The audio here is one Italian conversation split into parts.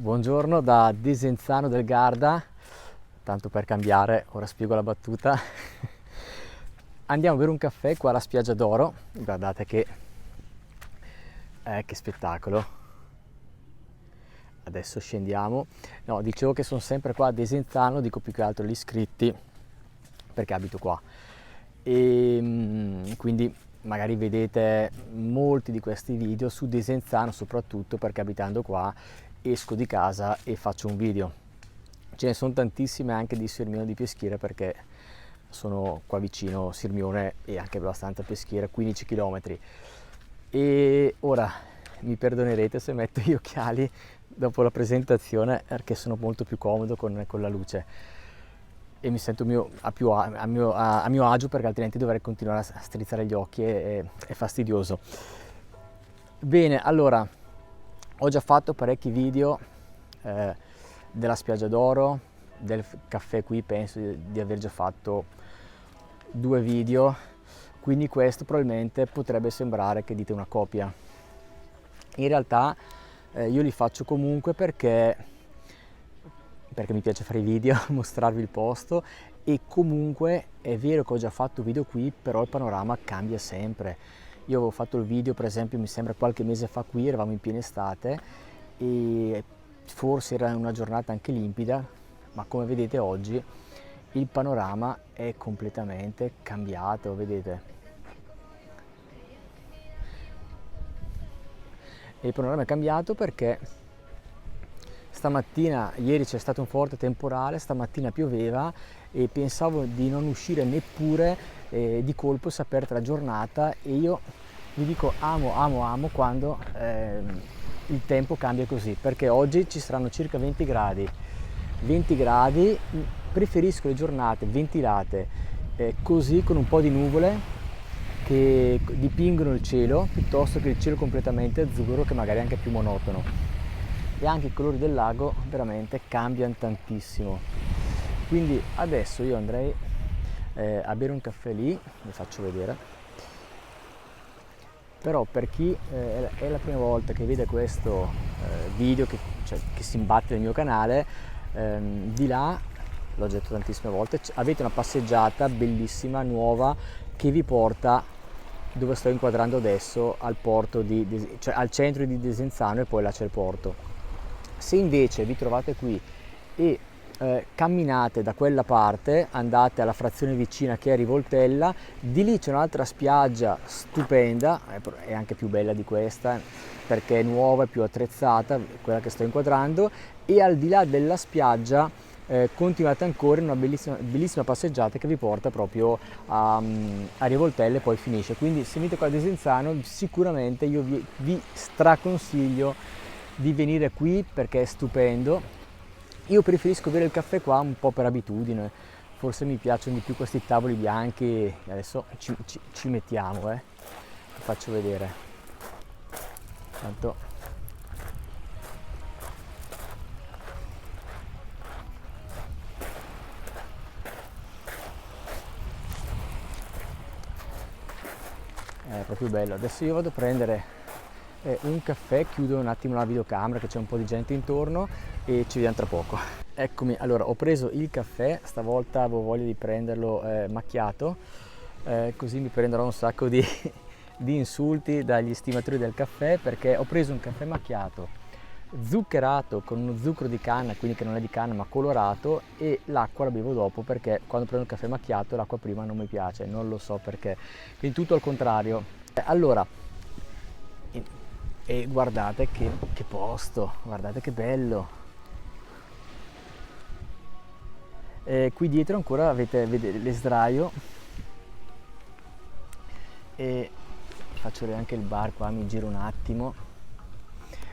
Buongiorno da Desenzano del Garda, tanto per cambiare, ora spiego la battuta. Andiamo a bere un caffè qua alla spiaggia d'Oro, guardate che spettacolo. Adesso scendiamo. No, dicevo che sono sempre qua a Desenzano, dico più che altro gli iscritti, perché abito qua. E quindi magari vedete molti di questi video su Desenzano, soprattutto perché abitando qua esco di casa e faccio un video. Ce ne sono tantissime anche di Sirmione di Peschiera, perché sono qua vicino Sirmione e anche abbastanza Peschiera, 15 km. E ora mi perdonerete se metto gli occhiali dopo la presentazione, perché sono molto più comodo con la luce e mi sento a mio agio, perché altrimenti dovrei continuare a strizzare gli occhi, è fastidioso. Bene, allora, ho già fatto parecchi video della spiaggia d'Oro, del caffè qui, penso di aver già fatto 2 video, quindi questo probabilmente potrebbe sembrare che dite una copia. In realtà io li faccio comunque perché mi piace fare i video, mostrarvi il posto, e comunque è vero che ho già fatto video qui, però il panorama cambia sempre. Io avevo fatto il video, per esempio, mi sembra qualche mese fa qui, eravamo in piena estate e forse era una giornata anche limpida, ma come vedete oggi il panorama è completamente cambiato, vedete? E il panorama è cambiato perché stamattina, ieri c'è stato un forte temporale, stamattina pioveva e pensavo di non uscire neppure di colpo, si è aperta la giornata, e io vi dico amo quando il tempo cambia così, perché oggi ci saranno circa 20 gradi, preferisco le giornate ventilate così, con un po' di nuvole che dipingono il cielo, piuttosto che il cielo completamente azzurro, che magari è anche più monotono. E anche i colori del lago veramente cambiano tantissimo. Quindi adesso io andrei a bere un caffè lì, vi faccio vedere. Però per chi è la prima volta che vede questo video, che si imbatte nel mio canale, di là, l'ho detto tantissime volte, avete una passeggiata bellissima, nuova, che vi porta dove sto inquadrando adesso, al porto cioè al centro di Desenzano, e poi là c'è il porto. Se invece vi trovate qui e camminate da quella parte, andate alla frazione vicina che è Rivoltella, di lì c'è un'altra spiaggia stupenda, è anche più bella di questa perché è nuova e più attrezzata, quella che sto inquadrando, e al di là della spiaggia continuate ancora in una bellissima passeggiata che vi porta proprio a Rivoltelle e poi finisce. Quindi se venite qua a Desenzano, sicuramente io vi straconsiglio di venire qui perché è stupendo. Io preferisco bere il caffè qua un po' per abitudine, forse mi piacciono di più questi tavoli bianchi. Adesso ci mettiamo, vi faccio vedere. Tanto è proprio bello. Adesso io vado a prendere un caffè, chiudo un attimo la videocamera che c'è un po' di gente intorno e ci vediamo tra poco. Eccomi, allora ho preso il caffè, stavolta avevo voglia di prenderlo macchiato, così mi prenderò un sacco di insulti dagli stimatori del caffè, perché ho preso un caffè macchiato zuccherato con uno zucchero di canna, quindi che non è di canna ma colorato, e l'acqua la bevo dopo, perché quando prendo il caffè macchiato l'acqua prima non mi piace, non lo so perché, quindi tutto al contrario. Allora, e guardate che posto, guardate che bello. Qui dietro ancora vedete l'esdraio, e faccio vedere anche il bar qua, mi giro un attimo.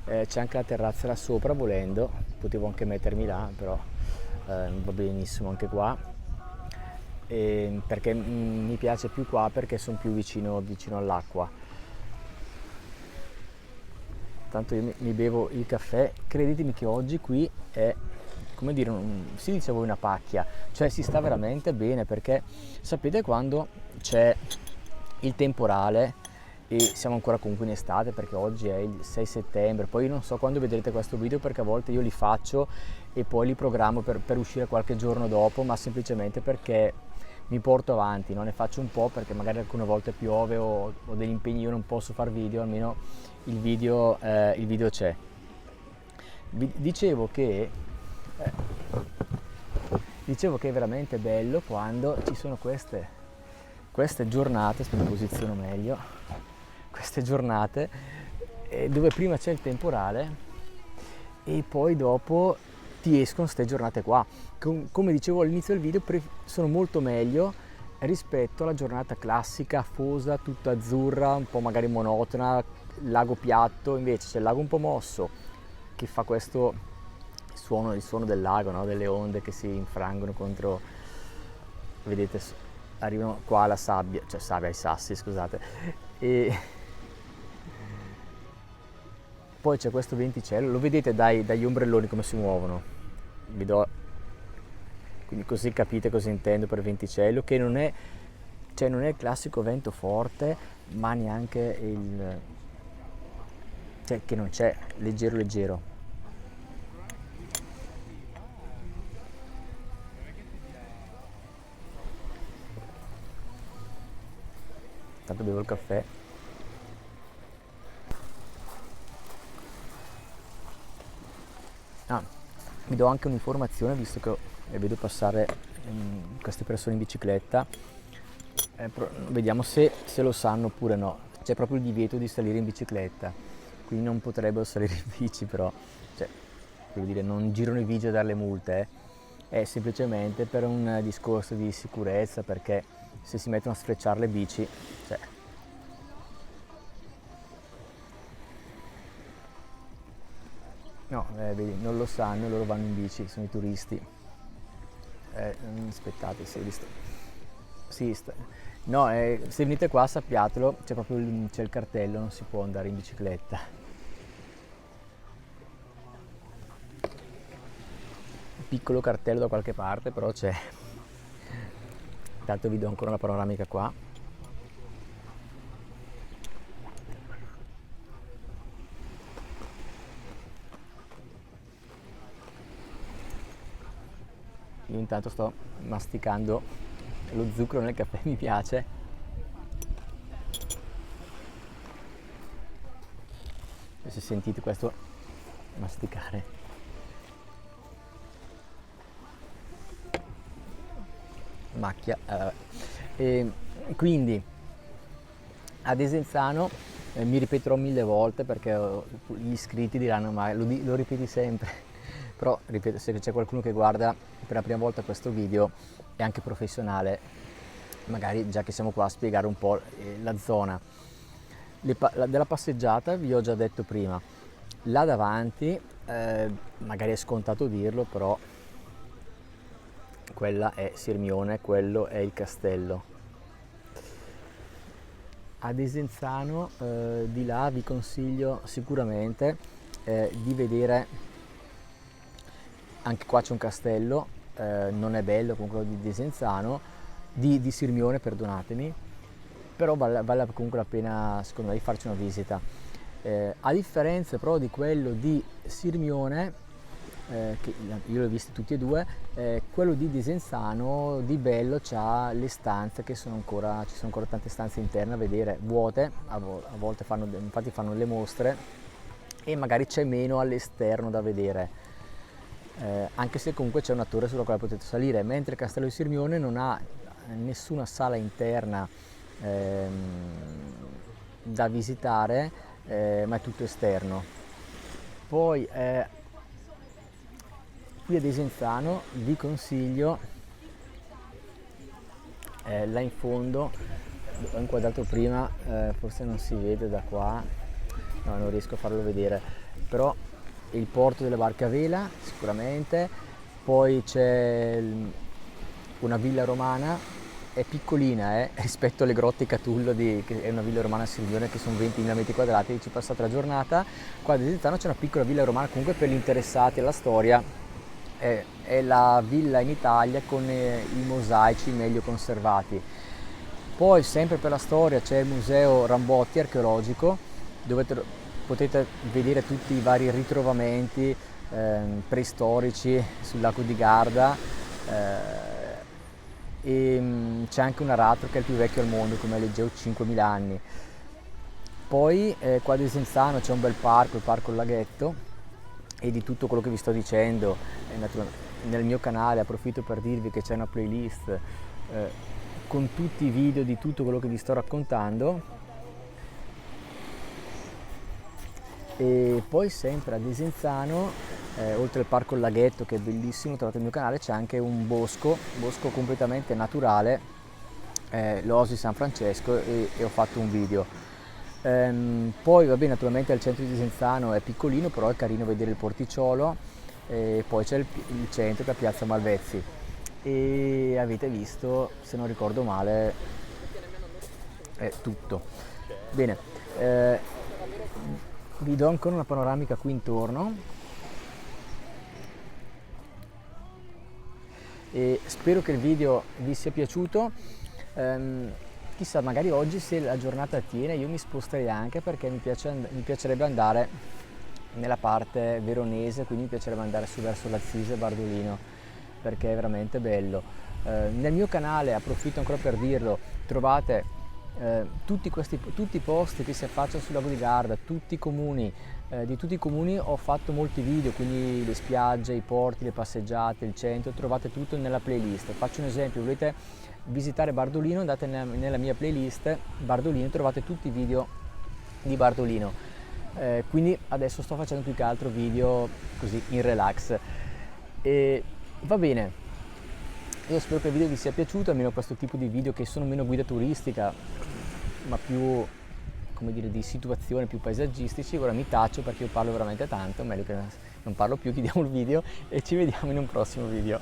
C'è anche la terrazza là sopra, volendo potevo anche mettermi là, però va benissimo anche qua, perché mi piace più qua perché sono più vicino all'acqua. Tanto io mi bevo il caffè, credetemi che oggi qui è, come dire, si dice voi, una pacchia, cioè si sta veramente bene, perché sapete quando c'è il temporale e siamo ancora comunque in estate perché oggi è il 6 settembre, poi non so quando vedrete questo video perché a volte io li faccio e poi li programmo per uscire qualche giorno dopo, ma semplicemente perché mi porto avanti, no? Ne faccio un po' perché magari alcune volte piove o ho degli impegni, io non posso fare video, almeno il video c'è. Dicevo che è veramente bello quando ci sono queste giornate, aspetta mi posiziono meglio, queste giornate dove prima c'è il temporale e poi dopo ti escono queste giornate qua. Come dicevo all'inizio del video, sono molto meglio rispetto alla giornata classica, afosa, tutta azzurra, un po' magari monotona, lago piatto. Invece c'è il lago un po' mosso che fa questo il suono del lago, no? Delle onde che si infrangono contro, vedete, arrivano qua alla sabbia, cioè sabbia ai sassi, scusate, e poi c'è questo venticello, lo vedete dagli ombrelloni come si muovono, vi do, quindi così capite cosa intendo per venticello, che non è il classico vento forte, ma neanche che non c'è, leggero leggero. Intanto bevo il caffè. Vi do anche un'informazione, visto che vedo passare queste persone in bicicletta, vediamo se lo sanno oppure no. C'è proprio il divieto di salire in bicicletta, quindi non potrebbero salire in bici, però, cioè, voglio dire, non girano i vigili a dare le multe, è semplicemente per un discorso di sicurezza, perché se si mettono a sfrecciare le bici, cioè, no, vedi, non lo sanno, loro vanno in bici, sono i turisti. Aspettate, se li sto... Sì, no, se venite qua sappiatelo, c'è il cartello, non si può andare in bicicletta. Piccolo cartello da qualche parte, però c'è. Intanto vi do ancora una panoramica qua. Io intanto sto masticando lo zucchero nel caffè, mi piace. E se sentite questo masticare, macchia. E quindi a Desenzano, mi ripeterò 1000 volte perché gli iscritti diranno ma lo ripeti sempre. Però ripeto, se c'è qualcuno che guarda per la prima volta questo video è anche professionale, magari già che siamo qua a spiegare un po' la zona della passeggiata, vi ho già detto prima, là davanti, magari è scontato dirlo, però quella è Sirmione, quello è il castello. A Desenzano, di là vi consiglio sicuramente di vedere. Anche qua c'è un castello, non è bello come quello di Desenzano, di Sirmione, perdonatemi, però vale comunque la pena secondo me di farci una visita. A differenza però di quello di Sirmione, che io li ho visti tutti e due, quello di Desenzano di bello c'ha le stanze che ci sono ancora tante stanze interne a vedere, vuote, a volte infatti fanno le mostre e magari c'è meno all'esterno da vedere. Anche se comunque c'è una torre sulla quale potete salire, mentre il castello di Sirmione non ha nessuna sala interna da visitare, ma è tutto esterno. Poi qui a Desenzano vi consiglio, là in fondo, ho inquadrato prima, forse non si vede da qua, no, non riesco a farlo vedere, però il porto delle barche a vela sicuramente, poi c'è una villa romana, è piccolina rispetto alle grotte Catullo, che è una villa romana a Sirmione che sono 20.000 metri quadrati, ci passate la giornata. Qua a Desenzano c'è una piccola villa romana, comunque per gli interessati alla storia è la villa in Italia con i mosaici meglio conservati. Poi sempre per la storia c'è il museo Rambotti archeologico, dove potete vedere tutti i vari ritrovamenti preistorici sul lago di Garda, e c'è anche un aratro che è il più vecchio al mondo, come leggevo, 5.000 anni. Poi qua a Desenzano c'è un bel parco, il Parco Laghetto, e di tutto quello che vi sto dicendo nel mio canale approfitto per dirvi che c'è una playlist con tutti i video di tutto quello che vi sto raccontando. E poi sempre a Desenzano, oltre al Parco Laghetto che è bellissimo, trovate il mio canale, c'è anche un bosco completamente naturale, l'Oasi San Francesco, e ho fatto un video. Poi va bene, naturalmente al centro di Desenzano è piccolino, però è carino vedere il porticciolo, e poi c'è il centro che è Piazza Malvezzi, e avete visto, se non ricordo male, è tutto. Bene, vi do ancora una panoramica qui intorno e spero che il video vi sia piaciuto. Chissà, magari oggi, se la giornata tiene, io mi sposterei anche, perché mi piacerebbe andare nella parte veronese, quindi mi piacerebbe andare su verso l'Assise Bardolino, perché è veramente bello. Nel mio canale, approfitto ancora per dirlo, trovate tutti i posti che si affacciano sul lago di Garda, tutti i comuni. Di tutti i comuni ho fatto molti video, quindi le spiagge, i porti, le passeggiate, il centro, trovate tutto nella playlist. Faccio un esempio: volete visitare Bardolino, andate nella mia playlist Bardolino e trovate tutti i video di Bardolino. Quindi adesso sto facendo più che altro video così in relax. E va bene, io spero che il video vi sia piaciuto, almeno questo tipo di video che sono meno guida turistica ma più, come dire, di situazione, più paesaggistici. Ora mi taccio perché io parlo veramente tanto, meglio che non parlo più, chiudiamo il video e ci vediamo in un prossimo video.